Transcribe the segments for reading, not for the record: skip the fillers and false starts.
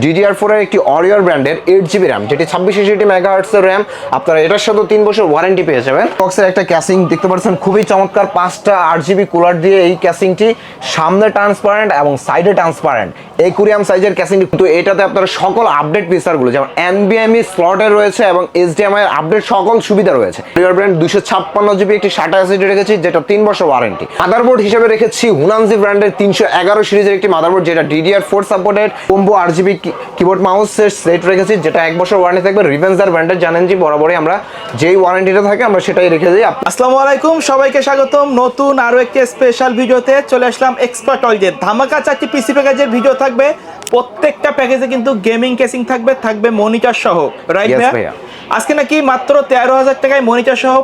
DDR4 এর একটি অরিয়র ব্র্যান্ডের 8GB র্যাম, যেটি 2660 মেগাহার্টজের র্যাম। আপনারা এটার সাথে 3 বছর ওয়ারেন্টি পেয়ে যাবেন। বক্সের একটা ক্যাসিং দেখতে পাচ্ছেন, খুবই চমৎকার। 5টা 8GB কুলার দিয়ে এই ক্যাসিংটি সামনে ট্রান্সপারেন্ট এবং সাইডে ট্রান্সপারেন্ট একুরিয়াম সাইজের ক্যাসিং। কিন্তু এটাতে আপনারা সকল আপডেট ফিচারগুলো যেমন NVMe স্লটের রয়েছে এবং HDMI এর আপডেট সকল সুবিধা রয়েছে। অরিয়র ব্র্যান্ড 256GB একটি SATA SSD রেখেছি, যেটা 3 বছর ওয়ারেন্টি। মাদারবোর্ড হিসেবে রেখেছি হুনানজি ব্র্যান্ডের 311 সিরিজের একটি মাদারবোর্ড, যেটা DDR4 supported. Combo RGB keyboard মাউসের সেট রেখেছি, যেটা 1 বছর ওয়ারেন্টি থাকবে। রিভেঞ্জার ব্র্যান্ডের জানেন যে বরাবরই আমরা যেই ওয়ারেন্টিটা থাকে আমরা সেটাই রেখে দিই। আসসালামু আলাইকুম, সবাইকে স্বাগতম নতুন আরো একটি স্পেশাল ভিডিওতে। চলে আসলাম এক্সপার্ট ওয়ার্ল্ডের ধামাকা 4টি পিসি প্যাকেজের ভিডিও থাকবে। প্রত্যেকটা প্যাকেজে কিন্তু গেমিং কেসিং থাকবে মনিটর সহ, রাইট ভাইয়া? আজকে নাকি মাত্র 13,000 টাকায় মনিটর সহ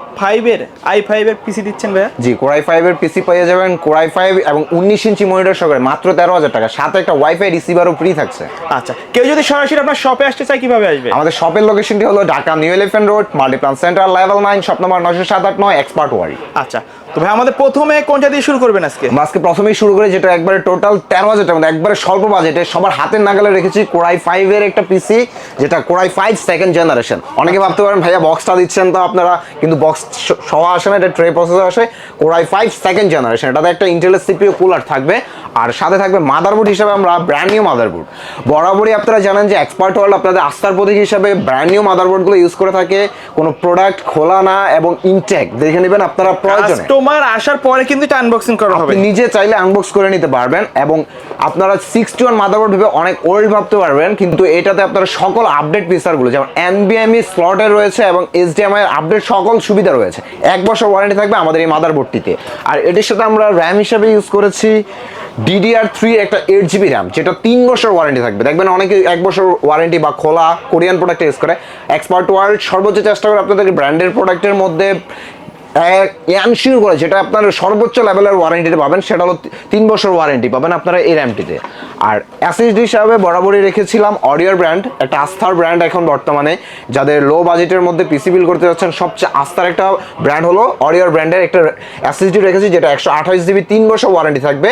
i5 এর পিসি দিচ্ছেন ভাইয়া? জি, Core i5 এর পিসি পেয়ে যাবেন। Core i5 এবং 19 ইঞ্চি মনিটর সহ মাত্র 13,000 টাকা, সাথে একটা ওয়াইফাই রিসিভারও ফ্রি থাকছে। আচ্ছা, কেউ যদি সরাসরি আপনার শপে আসতে চায় কিভাবে আসবে? আমাদের শপের লোকেশনটি হলো Dhaka new elephant road, Multiplan centre, level 9, shop number 9789, expert world. আচ্ছা, তো ভাই আমাদের প্রথমে কোনটা দিয়ে শুরু করবেন আজকে? আজকে প্রথমেই শুরু করে যেটা একবারে টোটাল 13,000 টাকা, একবারে স্বল্প বাজেটে সবার হাতের নাগালে রেখেছি Core i5 এর একটা পিসি, যেটা Core i5 সেকেন্ড জেনারেশন। অনেকে ভাবতে পারেন ভাইয়া বক্সটা দিচ্ছেন তো আপনারা, কিন্তু বক্স সহ আসে না, এটা ট্রে প্রসেসর আসে। Core i5 সেকেন্ড জেনারেশন, এটাতে একটা ইন্টেলের CPU কুলার থাকবে, আর সাথে থাকবে মাদারবোর্ড হিসেবে আমরা ব্র্যান্ড নিউ মাদারবোর্ড। বরাবরই আপনারা জানেন যে এক্সপার্ট ওয়ার্ল্ড আপনাদের আস্থার প্রতীক হিসেবে ব্র্যান্ড নিউ মাদারবোর্ডগুলো ইউজ করে থাকে। কোনো প্রোডাক্ট খোলা না এবং ইনটেক দেখে নেবেন আপনারা প্রয়োজনে। কাস্টমার আসার পরে কিন্তু এটা আনবক্সিং করা হবে, আপনি নিজে চাইলে আনবক্স করে নিতে পারবেন। এবং আপনারা 61 মাদারবোর্ড ভেবে অনেক ওল্ড ভাবতে পারবেন, কিন্তু এটাতে আপনারা সকল আপডেট ফিচারগুলো যেমন NVMe স্লটের রয়েছে এবং HDMI এর আপডেট সকল সুবিধা রয়েছে। 1 বছর ওয়ারেন্টি থাকবে আমাদের এই মাদারবোর্ডটিতে। আর এটির সাথে আমরা র্যাম হিসেবে ইউজ করেছি DDR3 একটা 8GB র্যাম, যেটা 3 বছর ওয়ারেন্টি থাকবে। দেখবেন অনেকে 1 বছর ওয়ারেন্টি বা খোলা কোরিয়ান প্রোডাক্ট ইউজ করে। এক্সপার্ট ওয়ার্ল্ড সর্বোচ্চ চেষ্টা করে আপনাদেরকে ব্র্যান্ডের প্রোডাক্টের মধ্যে এনশিওর করে যেটা আপনার সর্বোচ্চ লেভেলের ওয়ারেন্টিতে পাবেন, সেটা হলো 3 বছর ওয়ারেন্টি পাবেন আপনারা এই র্যামটিতে। আর SSD হিসাবে বরাবরই রেখেছিলাম অরিয়র ব্র্যান্ড, একটা আস্থার ব্র্যান্ড এখন বর্তমানে। যাদের লো বাজেটের মধ্যে পিসি বিল করতে যাচ্ছেন, সবচেয়ে আস্থার একটা ব্র্যান্ড হলো অরিয়র ব্র্যান্ডের একটা SSD রেখেছি, যেটা 128GB 3 বছর ওয়ারেন্টি থাকবে।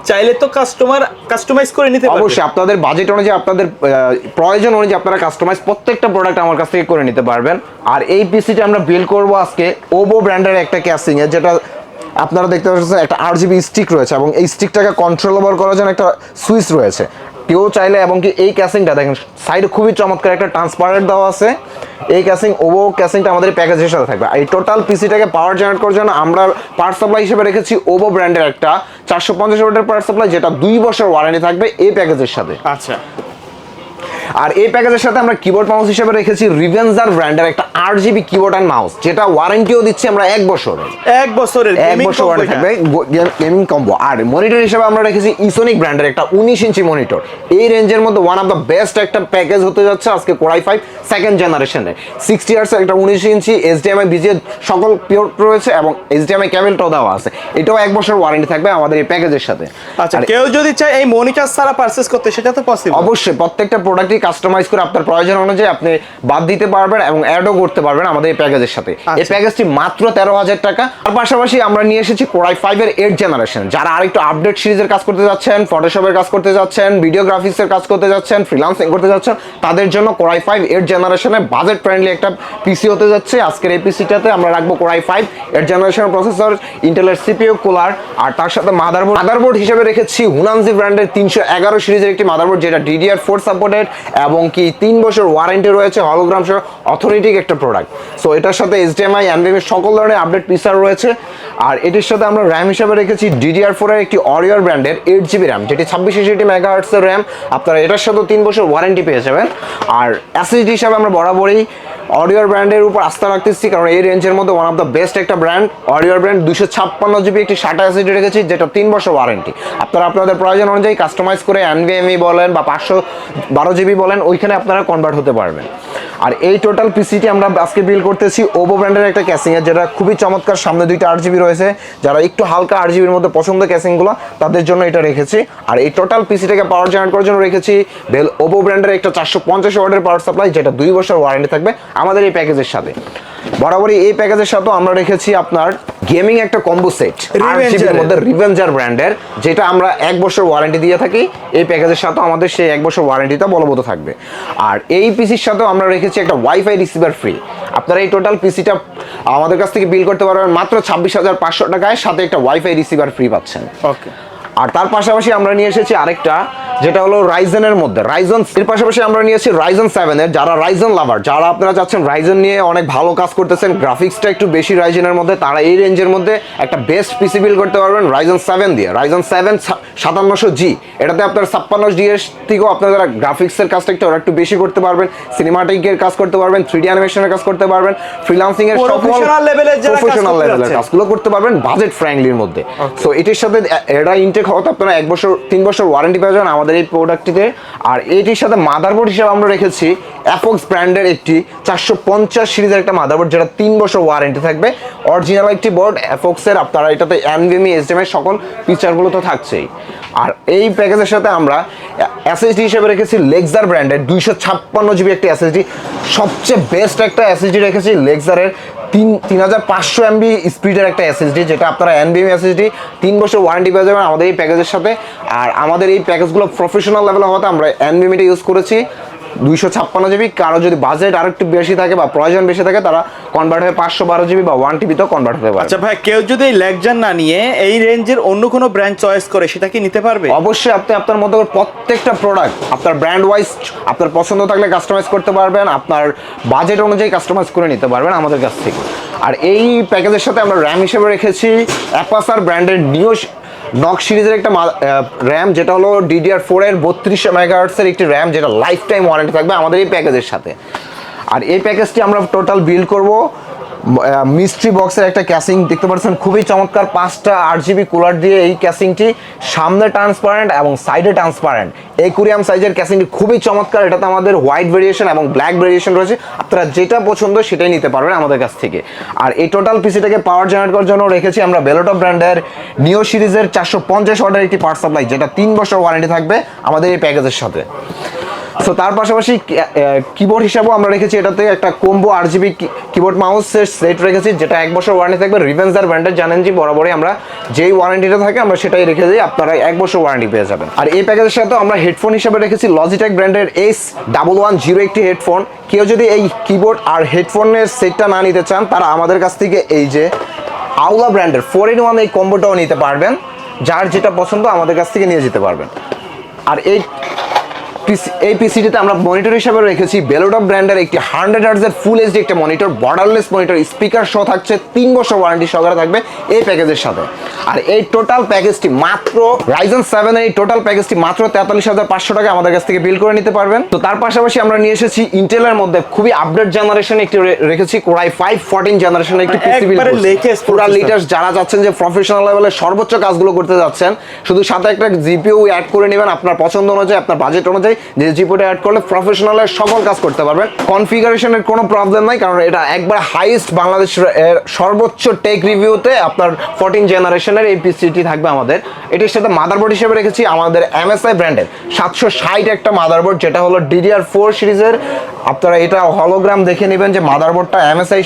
চাইলে তো কাস্টমার কাস্টমাইজ করে নিতে পারবে। অবশ্যই আপনাদের বাজেট অনুযায়ী, আপনাদের প্রয়োজন অনুযায়ী আপনারা কাস্টমাইজ প্রত্যেকটা প্রোডাক্ট আমার কাছ থেকে করে নিতে পারবেন। আর এই পিসিটা আমরা বিল্ড করব আজকে ওবো ব্র্যান্ডের একটা ক্যাসিং এ, যেটা আপনারা দেখতে পাচ্ছেন একটা RGB স্টিক রয়েছে এবং এই স্টিকটাকে কন্ট্রোলেবল করার জন্য একটা সুইচ রয়েছে। কেউ চাইলে, এবং কি এই ক্যাসিংটা দেখেন সাইডে খুবই চমৎকার একটা ট্রান্সপারেন্ট দেওয়া আছে। এই ক্যাসিং ওবো ক্যাসিংটা আমাদের প্যাকেজের সাথে থাকবে। আর এই টোটাল পিসিটাকে পাওয়ার জেনারেট করার জন্য আমরা পাওয়ার সাপ্লাই হিসেবে রেখেছি ওবো ব্র্যান্ডের একটা 450 ওয়াটের পাওয়ার সাপ্লাই, যেটা 2 বছর ওয়ারেন্টি থাকবে এই প্যাকেজের সাথে। আচ্ছা, আর এই প্যাকেজের সাথে আমরা কিবোর্ড মাউস হিসেবে রেখেছি রিভেঞ্জার ব্র্যান্ডের একটা 8GB কিবোর্ড এন্ড মাউস, যেটা ওয়ারেন্টিও দিচ্ছি আমরা 1 বছরের। 1 বছরের ওয়ারেন্টি থাকবে গেমিং কম্বো। আর মনিটর হিসেবে আমরা রেখেছি ইসোনিক ব্র্যান্ডের একটা 19 ইঞ্চি মনিটর। এই রেঞ্জের মধ্যে ওয়ান অফ দ্য বেস্ট একটা প্যাকেজ হতে যাচ্ছে আজকে Core i5 সেকেন্ড জেনারেশনের 60 Hz একটা 19 ইঞ্চি HDMI BGA সকল পিওর রয়েছে এবং HDMI কেবলটাও দেওয়া আছে। এটাও 1 বছর ওয়ারেন্টি থাকবে আমাদের এই প্যাকেজের সাথে। আচ্ছা, কেউ যদি চায় এই মনিটর ছাড়া পারচেজ করতে, সেটা তো পসিবল। অবশ্যই প্রত্যেকটা প্রোডাক্টই কাস্টমাইজ করে আপনার প্রয়োজন অনুযায়ী আপনি বাদ দিতে পারবেন এবং অ্যাডও করতে পারবেন আমাদের এই প্যাকেজের সাথে। এই প্যাকেজটি মাত্র 13,000 টাকা। আর পাশাপাশি আমরা নিয়ে এসেছি Core i5 এর 8 জেনারেশন। যারা আরেকটু আপডেট সিরিজের কাজ করতে যাচ্ছেন, ফটোশপের কাজ করতে যাচ্ছেন, ভিডিও গ্রাফিক্সের কাজ করতে যাচ্ছেন, ফ্রিল্যান্সিং করতে যাচ্ছেন, তাদের জন্য Core i5 8 জেনারেশনে বাজেট ফ্রেন্ডলি একটা পিসি হতে যাচ্ছে। আজকের এই পিসিটাতে আমরা রাখবো Core i5 8 জেনারেশনের প্রসেসর, ইন্টেলের CPU কুলার, আর তার সাথে মাদারবোর্ড হিসেবে রেখেছি হুনানজি ব্র্যান্ডের 311 সিরিজের একটি মাদারবোর্ড, যেটা DDR4 সাপোর্টেড এবং কি 3 বছর ওয়ারেন্টি রয়েছে, হলোগ্রাম সহ অথরিটিক একটা প্রোডাক্ট। সো এটার সাথে HDMI NVMe সকল ধরনের আপডেট ফিচার রয়েছে। আর এটির সাথে আমরা র্যাম হিসেবে রেখেছি DDR4 এর একটি অরিয়র ব্র্যান্ডের 8GB র্যাম, যেটি 2660 মেগাহার্টজের র্যাম। আপনারা এটার সাথে 3 বছর ওয়ারেন্টি পেয়ে যাবেন। আর SSD হিসাবে আমরা বরাবরই অরিয়র ব্র্যান্ডের উপর আস্থা রাখতেছি, কারণ এই রেঞ্জের মধ্যে ওয়ান অফ দ্য বেস্ট একটা ব্র্যান্ড অরিয়র ব্র্যান্ড। 256GB একটি SATA SSD রেখেছি, যেটা 3 বছর ওয়ারেন্টি। আপনারা আপনাদের প্রয়োজন অনুযায়ী কাস্টমাইজ করে NVMe বলেন বা 512GB বলেন, ওইখানে আপনারা কনভার্ট হতে পারবেন। আর এই টোটাল পিসিটি আমরা আজকে বিল করতেছি ওবো ব্র্যান্ডের একটা ক্যাসিং এর, যেটা খুবই চমৎকার। সামনে 2টা 8GB রয়েছে, যারা একটু হালকা 8GBর মধ্যে পছন্দ ক্যাসিংগুলো তাদের জন্য এটা রেখেছি। আর এই টোটাল পিসিটাকে পাওয়ার জেনারেট করার জন্য রেখেছি ওবো ব্র্যান্ডের একটা 450 ওয়াটের পাওয়ার সাপ্লাই, যেটা 2 বছর ওয়ারেন্টি থাকবে আমাদের এই প্যাকেজের সাথে। বরাবরই এই প্যাকেজের সাথে আমরা রেখেছি আপনার গেমিং একটা কম্বো সেট Revenger-এর মধ্যে রিভেঞ্জার ব্র্যান্ডের, যেটা আমরা 1 বছর ওয়ারেন্টি দিয়ে থাকি। এই প্যাকেজের সাথে আমাদের সেই 1 বছর ওয়ারেন্টিটা বলবৎ থাকবে। আর এই পিসির সাথেও আমরা রেখেছি একটা ওয়াইফাই রিসিভার ফ্রি। আপনারা এই টোটাল পিসিটা আমাদের কাছ থেকে বিল করতে পারবেন মাত্র 26,500 টাকায়, সাথে একটা ওয়াইফাই রিসিভার ফ্রি পাচ্ছেন। ওকে। আর তার পাশাপাশি আমরা নিয়ে এসেছি আরেকটা, যেটা হলো রাইজেনের মধ্যে রাইজন। এর পাশাপাশি আমরা নিয়েছি রাইজন 7 এর, যারা রাইজন লাভার, যারা আপনারা চাচ্ছেন রাইজন নিয়ে অনেক ভালো কাজ করতেছেন, গ্রাফিক্সটা একটু বেশি রাইজেনের মধ্যে, তারা এই রেঞ্জের মধ্যে একটা বেস্ট পিসি বিল করতে পারবেন রাইজন 7 দিয়ে। রাইজন 7 5700G, এটাতে আপনার 56G এর থেকেও আপনারা গ্রাফিক্সের কাজটা একটু বেশি করতে পারবেন, সিনেমাটিকের কাজ করতে পারবেন, 3D অ্যানিমেশনের কাজ করতে পারবেন, ফ্রিল্যান্সিং এর প্রফেশনাল লেভেলের কাজগুলো করতে পারবেন বাজেট ফ্রেন্ডলির মধ্যে। সো এটির সাথে এটা ইনটেক হওয়াতে আপনারা 1 বছর 3 বছর ওয়ারেন্টি পেয়ে যাবেন আমাদের এই প্রোডাক্টটিতে। আর এটির সাথে মাদারবোর্ড হিসেবে আমরা রেখেছি অ্যাফক্স ব্র্যান্ডের একটি 450 সিরিজের একটা মাদারবোর্ড, যেটা 3 বছর ওয়ারেন্টি থাকবে। অরিজিনাল একটি বোর্ড অ্যাফক্সের, আপনারা এটাতে NVMe HDMI সকল ফিচারগুলো তো থাকছেই। আর এই প্যাকেজের সাথে আমরা SSD হিসেবে রেখেছি লেক্সার ব্র্যান্ডের 256GB একটি SSD, সবচেয়ে বেস্ট একটা SSD রেখেছি লেক্সারের 3500 MB স্পিডের একটা SSD, যেটা আপনারা NVMe SSD 3 বছর ওয়ারেন্টি পেয়ে যাবেন আমাদের এই প্যাকেজের সাথে। আর আমাদের এই প্যাকেজগুলো প্রফেশনাল লেভেলে হওয়াতে আমরা NVMe ইউজ করেছি 256GB। কারো যদি বাজেট আর একটু বেশি থাকে বা প্রয়োজন বেশি থাকে, তারা কনভার্ট হয়ে 512GB বা 1TB তেও কনভার্ট হতে পারে। আচ্ছা ভাই, কেউ যদি এই লেক্সার না নিয়ে এই রেঞ্জের অন্য কোনো ব্র্যান্ড চয়েস করে, সেটা কি নিতে পারবে? অবশ্যই আপনি আপনার মতো করে প্রত্যেকটা প্রোডাক্ট আপনার ব্র্যান্ড ওয়াইজ আপনার পছন্দ থাকলে কাস্টমাইজ করতে পারবেন, আপনার বাজেট অনুযায়ী কাস্টমাইজ করে নিতে পারবেন আমাদের কাছ থেকে। আর এই প্যাকেজের সাথে আমরা র্যাম হিসেবে রেখেছি অ্যাপাসার ব্র্যান্ডের নিও নক সিরিজের একটা র্যাম, যেটা হলো DDR4 এর 32 MHz এর একটি র্যাম, যেটা লাইফ টাইম ওয়ারেন্টি থাকবে আমাদের এই প্যাকেজের সাথে। আর এই প্যাকেজটি আমরা টোটাল বিল করব মিস্ট্রি বক্সের একটা ক্যাসিং দেখতে পাচ্ছেন, খুবই চমৎকার 5টা 8GB কুলার দিয়ে এই ক্যাসিংটি, সামনে ট্রান্সপারেন্ট এবং সাইডে ট্রান্সপারেন্ট একুরিয়াম সাইজের ক্যাসিংটি খুবই চমৎকার। এটাতে আমাদের হোয়াইট ভেরিয়েশন এবং ব্ল্যাক ভেরিয়েশন রয়েছে, আপনারা যেটা পছন্দ সেটাই নিতে পারবেন আমাদের কাছ থেকে। আর এই টোটাল পিসিটাকে পাওয়ার জেনারেট করার জন্য রেখেছি আমরা বেলোটপ ব্র্যান্ডের নিও সিরিজের 450 ওয়াটের একটি পাওয়ার সাপ্লাই, যেটা 3 বছর ওয়ারেন্টি থাকবে আমাদের এই প্যাকেজের সাথে। সো তার পাশাপাশি কিবোর্ড হিসাবেও আমরা রেখেছি এটাতে একটা কম্বো RGB কিবোর্ড মাউসের সেট রেখেছি, যেটা 1 বছর ওয়ারেন্টি থাকবে। রিভেঞ্জার ব্র্যান্ডের জানেন যে বরাবরই আমরা যেই ওয়ারেন্টিটা থাকে আমরা সেটাই রেখে দিই, আপনারা 1 বছর ওয়ারেন্টি পেয়ে যাবেন। আর এই প্যাকেজের সাথে আমরা হেডফোন হিসাবে রেখেছি লজিটেক ব্র্যান্ডের S110 একটি হেডফোন। কেউ যদি এই কিবোর্ড আর হেডফোনের সেটটা না নিতে চান, তারা আমাদের কাছ থেকে এই যে আউলা ব্র্যান্ডের 4-in-1 এই কম্বোটাও নিতে পারবেন, যার যেটা পছন্দ আমাদের কাছ থেকে নিয়ে যেতে পারবেন। আর এই পিসিটিতে আমরা মনিটর হিসাবে রেখেছি বেলোটপ ব্র্যান্ডের একটি 100Hz এর ফুল এইচডি একটা মনিটর, বর্ডারলেস মনিটর, স্পিকার সহ থাকছে, 3 বছর ওয়ারেন্টি সহকারে থাকবে এই প্যাকেজের সাথে। আর এই টোটাল প্যাকেজটি মাত্র রাইজন 7 এর এই টোটাল প্যাকেজটি মাত্র 43,500 টাকা আমাদের কাছ থেকে বিল করে নিতে পারবেন। তো তার পাশাপাশি আমরা নিয়ে এসেছি ইন্টেলের মধ্যে খুবই আপডেট জেনারেশন একটি রেখেছি Core i5 14 জেনারেশনের একটি পিসি বিল পুরো লেটেস্ট, যারা যাচ্ছেন যে প্রফেশনাল লেভেলে সর্বোচ্চ কাজগুলো করতে যাচ্ছেন, শুধু সাথে একটা জিপিইউ অ্যাড করে নেবেন আপনার পছন্দ অনুযায়ী, আপনার বাজেট অনুযায়ী, যে জিপিইউটা অ্যাড করলে প্রফেশনালের সকল কাজ করতে পারবেন। কনফিগারেশনের কোনো প্রবলেম নাই, কারণ এটা একবার হাইয়েস্ট বাংলাদেশের সর্বোচ্চ টেক রিভিউতে আপনার 14 জেনারেশনের এই পিসিটি থাকবে আমাদের। এটির সাথে মাদারবোর্ড হিসেবে রেখেছি আমাদের MSI ব্র্যান্ডের 760 একটা মাদারবোর্ড, যেটা হলো DDR4 সিরিজের। আপনারা এটা হলোগ্রাম দেখে নেবেন যে মাদারবোর্ডটা MSI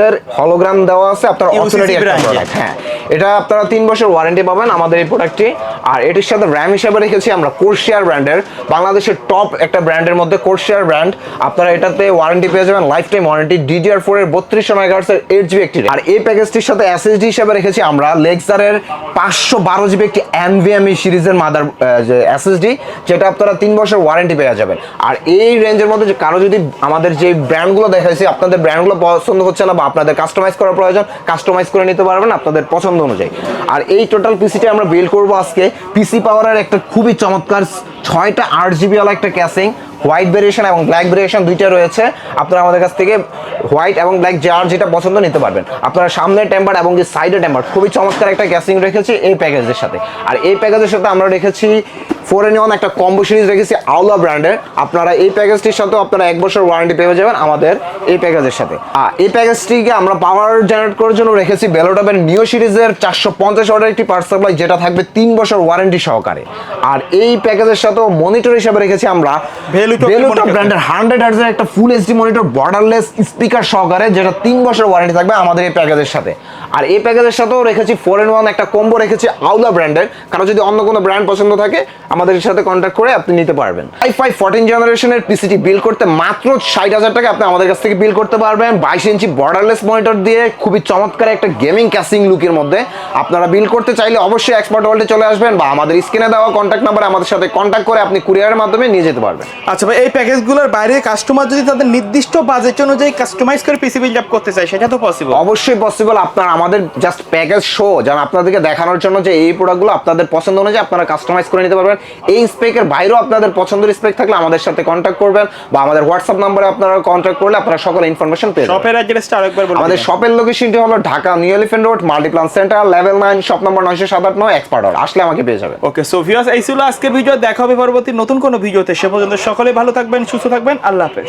এর হলোগ্রাম দেওয়া আছে, আপনার অথরিটি একটা প্রোডাক্ট। হ্যাঁ, এটা আপনারা 3 বছর ওয়ারেন্টি পাবেন আমাদের এই প্রোডাক্টটি। আর এটির সাথে র্যাম হিসেবে রেখেছি আমরা কোর্সিয়ার ব্র্যান্ডের, বাংলাদেশের টপ একটা ব্র্যান্ডের মধ্যে কোর্সিয়ার ব্র্যান্ড, আপনারা এটাতে ওয়ারেন্টি পেয়ে যাবেন লাইফ টাইম ওয়ারেন্টি, DDR4 এর 32 MHz এর 8GB একটি। আর এই প্যাকেজটির সাথে SSD হিসেবে রেখেছি আমরা লেক্সারের 512GB একটি NVMe সিরিজের যে SSD, যেটা আপনারা 3 বছর ওয়ারেন্টি পেয়ে যাবেন। আর এই রেঞ্জের মধ্যে কারো যদি আমাদের যে ব্র্যান্ডগুলো দেখাইছি আপনাদের ব্র্যান্ডগুলো পছন্দ হচ্ছে না বা আপনাদের কাস্টমাইজ করার প্রয়োজন, কাস্টমাইজ করে নিতে পারবেন আপনাদের পছন্দ অনুযায়ী। আর এই টোটাল পিসিটি আমরা বিল্ড করবো আজকে পিসি পাওয়ারের একটা খুবই চমৎকার 6টা 8GB ওয়ালা একটা ক্যাসিং, হোয়াইট ভেরিয়েশন এবং ব্ল্যাক ভেরিয়েশন দুইটা রয়েছে। আপনারা আমাদের কাছ থেকে হোয়াইট এবং ব্ল্যাক যার যেটা পছন্দ নিতে পারবেন। আপনারা সামনে টেম্পার এবং যে সাইডে টেম্পার খুবই চমৎকার একটা ক্যাসিং রেখেছি এই প্যাকেজের সাথে। আর এই প্যাকেজের সাথে আমরা রেখেছি 4-in-1 একটা কম্বো সিরিজ রেখেছি আওলা ব্র্যান্ডের। আপনারা এই প্যাকেজটির সাথেও আপনারা 1 বছর ওয়ারেন্টি পেয়ে যাবেন আমাদের এই প্যাকেজের সাথে। এই প্যাকেজটিকে আমরা পাওয়ার জেনারেট করার জন্য রেখেছি বেলোটপের নিও সিরিজের 450 ওয়াটের একটি পাওয়ার সাপ্লাই, যেটা থাকবে 3 বছর ওয়ারেন্টি সহকারে। আর এই প্যাকেজের সাথেও মনিটর হিসেবে রেখেছি আমরা বেলোটপ ব্র্যান্ডের 100 হার্টজের একটা full HD monitor borderless speaker সহকারে, যেটা 3 বছর ওয়ারেন্টি থাকবে আমাদের এই প্যাকেজের সাথে। আর এই প্যাকেজের সাথেও রেখেছি 4-in-1 একটা কম্বো রেখেছি আওলা ব্র্যান্ডের। কারণ যদি অন্য কোনো ব্র্যান্ড পছন্দ থাকে আমাদের সাথে কন্ট্যাক্ট করে আপনি নিতে পারবেন। i5 14 জেনারেশনের পিসিটি বিল করতে মাত্র 60,000 টাকা আপনি আমাদের কাছ থেকে বিল করতে পারবেন। 22 ইঞ্চি বর্ডারলেস মনিটর দিয়ে খুবই চমৎকার একটা গেমিং ক্যাসিং লুকের মধ্যে আপনারা বিল করতে চাইলে অবশ্যই এক্সপার্ট ওয়ার্ল্ডে চলে আসবেন বা আমাদের স্ক্রিনে দেওয়া কন্ট্যাক্ট নাম্বারে আমাদের সাথে কন্ট্যাক্ট করে আপনি কুরিয়ারের মাধ্যমে নিয়ে যেতে পারবেন। আচ্ছা ভাই, এই প্যাকেজগুলোর বাইরে কাস্টমার যদি তাদের নির্দিষ্ট বাজেট অনুযায়ী কাস্টমাইজ করে পিসি বিল্ড আপ করতে চায় সেটা তো পসিবল? অবশ্যই পসিবল। আপনার আমাদের জাস্ট প্যাকেজ শো যেন আপনাদেরকে দেখানোর জন্য যে এই প্রোডাক্টগুলো আপনাদের পছন্দ অনুযায়ী আপনারা কাস্টমাইজ করে নিতে পারবেন। এই স্পেকের বাইরেও আপনাদের পছন্দের স্পেক থাকলে আমাদের সাথে কন্ট্যাক্ট করবেন বা আমাদের হোয়াটসঅ্যাপ নম্বরে আপনারা কন্ট্যাক্ট করলে আপনারা সকল ইনফরমেশন পেয়ে যাবেন। শপের অ্যাড্রেসটা আরেকবার বলুন। আমাদের শপের লোকেশনটি হলো Dhaka new elephant road, Multiplan centre, level 9, shop number 997 expert order আসলে আমাকে পেয়ে যাবেন। ওকে, সো ভিউয়ার্স, এই ছিল আজকের ভিডিও। দেখা হবে পরবর্তী নতুন কোনো ভিডিওতে। সে পর্যন্ত সকলে ভালো থাকবেন, সুস্থ থাকবেন। আল্লাহ হাফেজ।